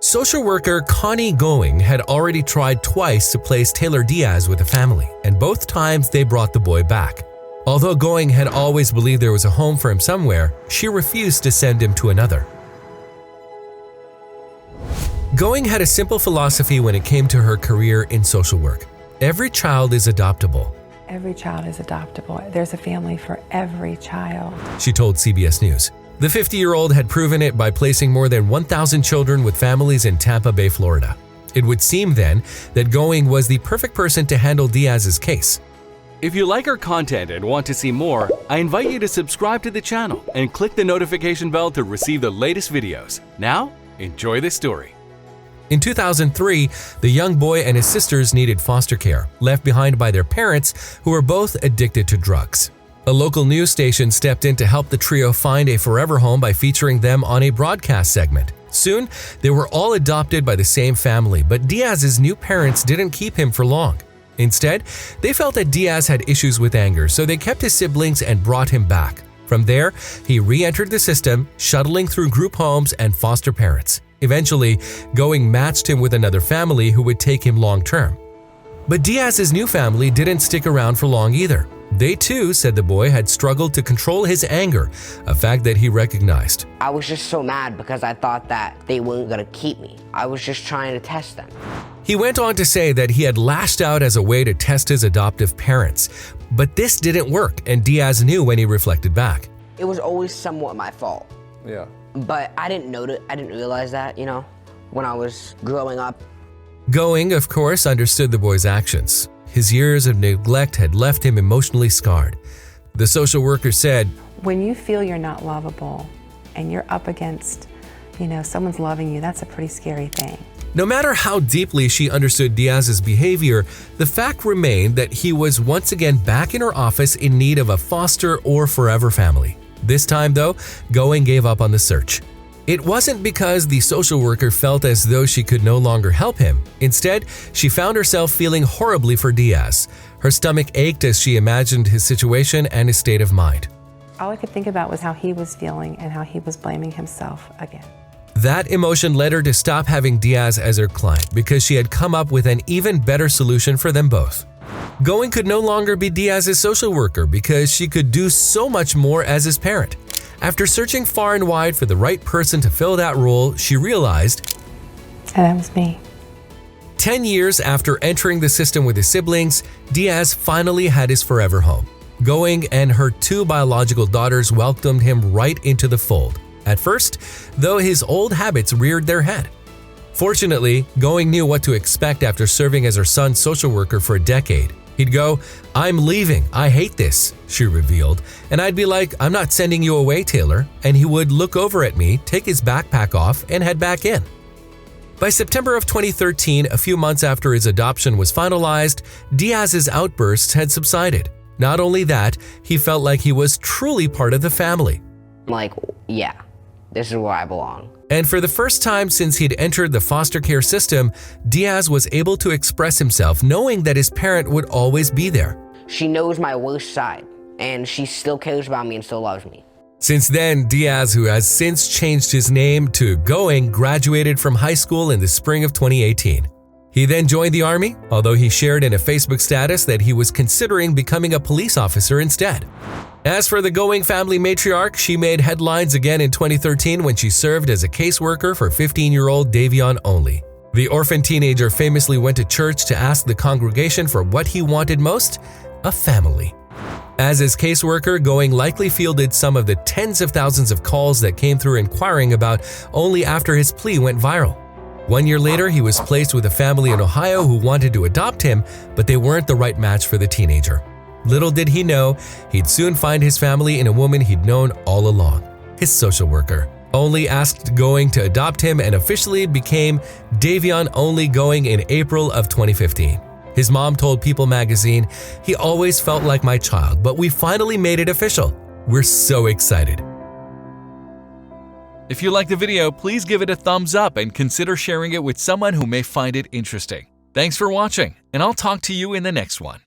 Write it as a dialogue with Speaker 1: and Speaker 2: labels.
Speaker 1: Social worker Connie Going had already tried twice to place Taylor Diaz with a family, and both times they brought the boy back. Although Going had always believed there was a home for him somewhere, she refused to send him to another. Going had a simple philosophy when it came to her career in social work. Every child is adoptable.
Speaker 2: Every child is adoptable. There's a family for every child,
Speaker 1: she told CBS News. The 50-year-old had proven it by placing more than 1,000 children with families in Tampa Bay, Florida. It would seem then that Going was the perfect person to handle Diaz's case.
Speaker 3: If you like our content and want to see more, I invite you to subscribe to the channel and click the notification bell to receive the latest videos. Now, enjoy the story.
Speaker 1: In 2003, the young boy and his sisters needed foster care, left behind by their parents who were both addicted to drugs. A local news station stepped in to help the trio find a forever home by featuring them on a broadcast segment. Soon, they were all adopted by the same family, but Diaz's new parents didn't keep him for long. Instead, they felt that Diaz had issues with anger, so they kept his siblings and brought him back. From there, he re-entered the system, shuttling through group homes and foster parents. Eventually, Going matched him with another family who would take him long-term. But Diaz's new family didn't stick around for long either. They too said the boy had struggled to control his anger, a fact that he recognized.
Speaker 4: I was just so mad because I thought that they weren't going to keep me. I was just trying to test them.
Speaker 1: He went on to say that he had lashed out as a way to test his adoptive parents. But this didn't work, and Diaz knew when he reflected back.
Speaker 4: It was always somewhat my fault.
Speaker 5: Yeah.
Speaker 4: But I didn't realize that, when I was growing up.
Speaker 1: Going, of course, understood the boy's actions. His years of neglect had left him emotionally scarred. The social worker said,
Speaker 2: when you feel you're not lovable and you're up against, someone's loving you, that's a pretty scary thing.
Speaker 1: No matter how deeply she understood Diaz's behavior, the fact remained that he was once again back in her office in need of a foster or forever family. This time, though, Going gave up on the search. It wasn't because the social worker felt as though she could no longer help him. Instead, she found herself feeling horribly for Diaz. Her stomach ached as she imagined his situation and his state of mind.
Speaker 2: All I could think about was how he was feeling and how he was blaming himself again.
Speaker 1: That emotion led her to stop having Diaz as her client because she had come up with an even better solution for them both. Going could no longer be Diaz's social worker because she could do so much more as his parent. After searching far and wide for the right person to fill that role, she realized,
Speaker 2: and that was me.
Speaker 1: 10 years after entering the system with his siblings, Diaz finally had his forever home. Going and her 2 biological daughters welcomed him right into the fold. At first, though, his old habits reared their head. Fortunately, Going knew what to expect after serving as her son's social worker for a decade. He'd go, "I'm leaving, I hate this," she revealed, and I'd be like, "I'm not sending you away, Taylor," and he would look over at me, take his backpack off, and head back in. By September of 2013, a few months after his adoption was finalized, Diaz's outbursts had subsided. Not only that, he felt like he was truly part of the family.
Speaker 4: Like, yeah, this is where I belong.
Speaker 1: And for the first time since he'd entered the foster care system, Diaz was able to express himself, knowing that his parent would always be there.
Speaker 4: She knows my worst side, and she still cares about me and still loves me.
Speaker 1: Since then, Diaz, who has since changed his name to Going, graduated from high school in the spring of 2018. He then joined the Army, although he shared in a Facebook status that he was considering becoming a police officer instead. As for the Going family matriarch, she made headlines again in 2013 when she served as a caseworker for 15-year-old Davion Only. The orphan teenager famously went to church to ask the congregation for what he wanted most: a family. As his caseworker, Going likely fielded some of the tens of thousands of calls that came through inquiring about Only after his plea went viral. 1 year later, he was placed with a family in Ohio who wanted to adopt him, but they weren't the right match for the teenager. Little did he know, he'd soon find his family in a woman he'd known all along, his social worker. Only asked Going to adopt him and officially became Davion Only Going in April of 2015. His mom told People magazine, "He always felt like my child, but we finally made it official. We're so excited."
Speaker 3: If you like the video, please give it a thumbs up and consider sharing it with someone who may find it interesting. Thanks for watching, and I'll talk to you in the next one.